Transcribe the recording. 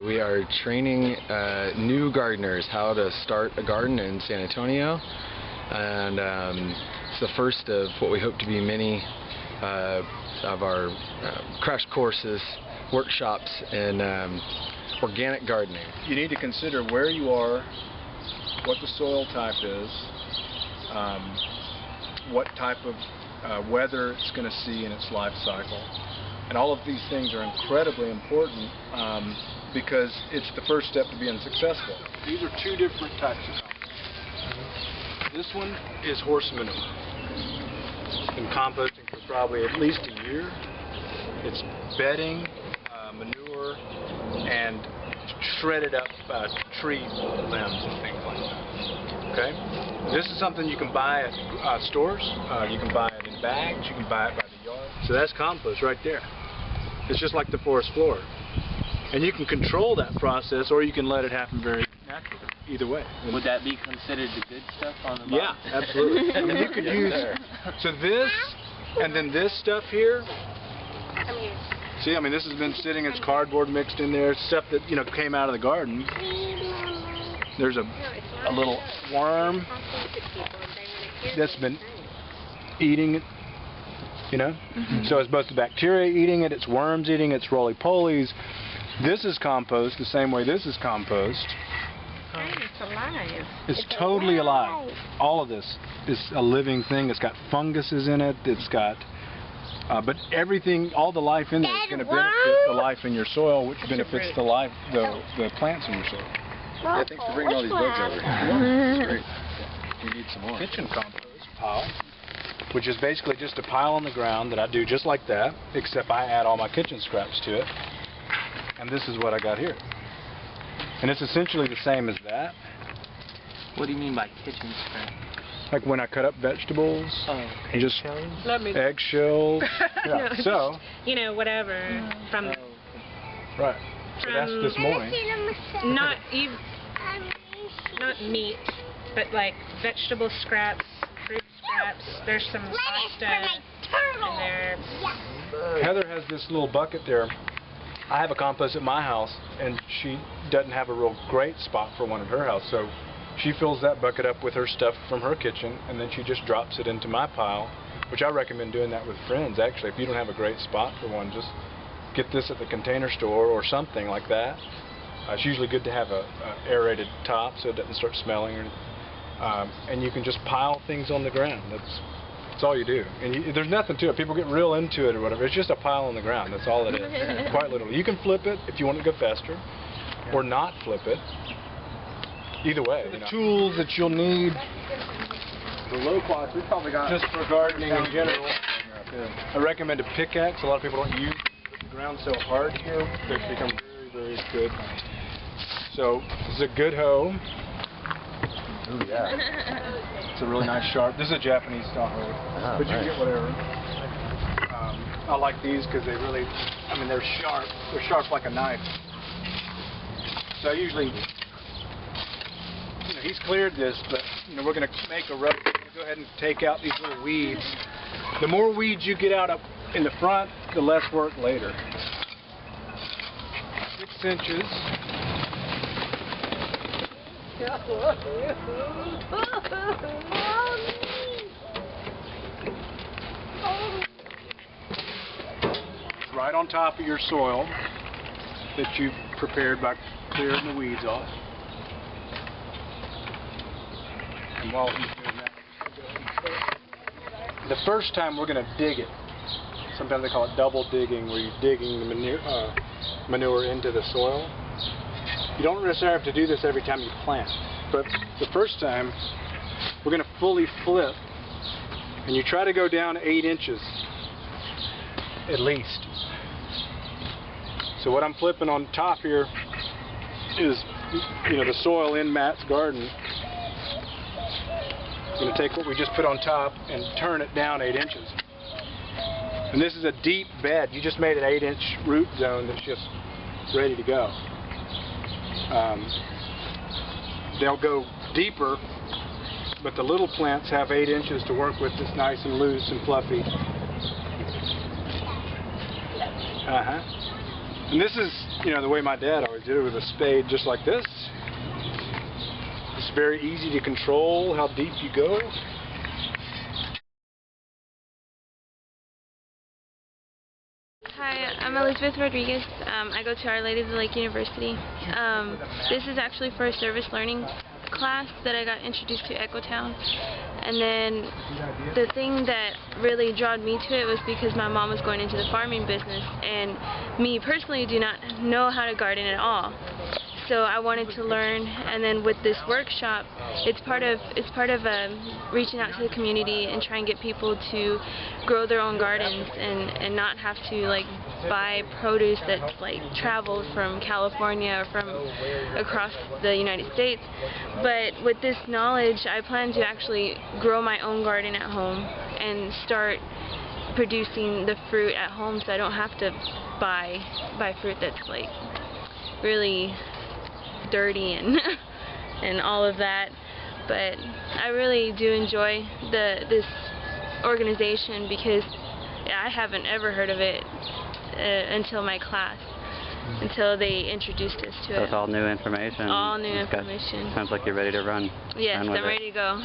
We are training new gardeners how to start a garden in San Antonio, and it's the first of what we hope to be many of our crash courses, workshops in organic gardening. You need to consider where you are, what the soil type is, what type of weather it's going to see in its life cycle. And all of these things are incredibly important because it's the first step to being successful. These are two different types of compost. This one is horse manure. It's been composting for probably at least a year. It's bedding, manure, and shredded up tree limbs and things like that. Okay? This is something you can buy at stores. You can buy it in bags. You can buy it by the yard. So that's compost right there. It's just like the forest floor. And you can control that process, or you can let it happen very naturally. Either way. Would that be considered the good stuff on the bottom? Yeah, absolutely. I mean, you could use so this and then this stuff here. See, I mean, this has been sitting. It's cardboard mixed in there. Stuff that came out of the garden. There's a little worm that's been eating it. So it's both the bacteria eating it, it's worms eating it, it's roly-polies. This is compost the same way this is compost. Oh, it's alive. It's totally alive. All of this is a living thing. It's got funguses in it. It's got, but everything, all the life in there is going to benefit the life in your soil, which benefits the life, the plants in your soil. Yeah, thanks for bringing all these bugs over here. That's great. You need some more. Kitchen compost pile, which is basically just a pile on the ground that I do just like that, except I add all my kitchen scraps to it. And this is what I got here. And it's essentially the same as that. What do you mean by kitchen scrap? Like when I cut up vegetables, just eggshells. Yeah. No, so whatever from. Right. So that's this morning. Not meat, but like vegetable scraps, fruit scraps. There's some pasta in there. Heather has this little bucket there. I have a compost at my house, and she doesn't have a real great spot for one at her house, so she fills that bucket up with her stuff from her kitchen, and then she just drops it into my pile, which I recommend doing that with friends, actually. If you don't have a great spot for one, just get this at the Container Store or something like that. It's usually good to have a aerated top so it doesn't start smelling, and you can just pile things on the ground. That's all you do. And there's nothing to it. People get real into it or whatever. It's just a pile on the ground. That's all it is. Quite literally. You can flip it if you want it to go faster, or not flip it. Either way. The tools that you'll need. The low quads we probably got just for gardening in general. I recommend a pickaxe. A lot of people don't use the ground so hard here. They become very, very good. So this is a good hoe. Oh yeah. It's a really nice sharp. This is a Japanese style hoe, but you can get whatever. I like these because they really, they're sharp. They're sharp like a knife. So I usually, he's cleared this, but we're going to make a row. We're going to go ahead and take out these little weeds. The more weeds you get out up in the front, the less work later. 6 inches. Right on top of your soil that you've prepared by clearing the weeds off. And while he's doing that, the first time we're going to dig it. Sometimes they call it double digging, where you're digging the manure into the soil. You don't necessarily have to do this every time you plant, but the first time we're going to fully flip, and you try to go down 8 inches at least. So what I'm flipping on top here is, the soil in Matt's garden. I'm going to take what we just put on top and turn it down 8 inches. And this is a deep bed. You just made an 8-inch root zone that's just ready to go. They'll go deeper, but the little plants have 8 inches to work with. It's nice and loose and fluffy. And this is, you know, the way my dad always did it, with a spade just like this. It's very easy to control how deep you go. Hi, I'm Elizabeth Rodriguez. I go to Our Lady of the Lake University. This is actually for a service learning class that I got introduced to Echotown. And then the thing that really drawed me to it was because my mom was going into the farming business, and me personally do not know how to garden at all. So I wanted to learn, and then with this workshop, it's part of reaching out to the community and trying to get people to grow their own gardens and not have to like buy produce that's like traveled from California or from across the United States. But with this knowledge, I plan to actually grow my own garden at home and start producing the fruit at home, so I don't have to buy fruit that's like really dirty and and all of that. But I really do enjoy this organization because I haven't ever heard of it until my class, until they introduced us to it. So it's all new information. All new information. Sounds like you're ready to run. Yes, run with I'm it. ready to go.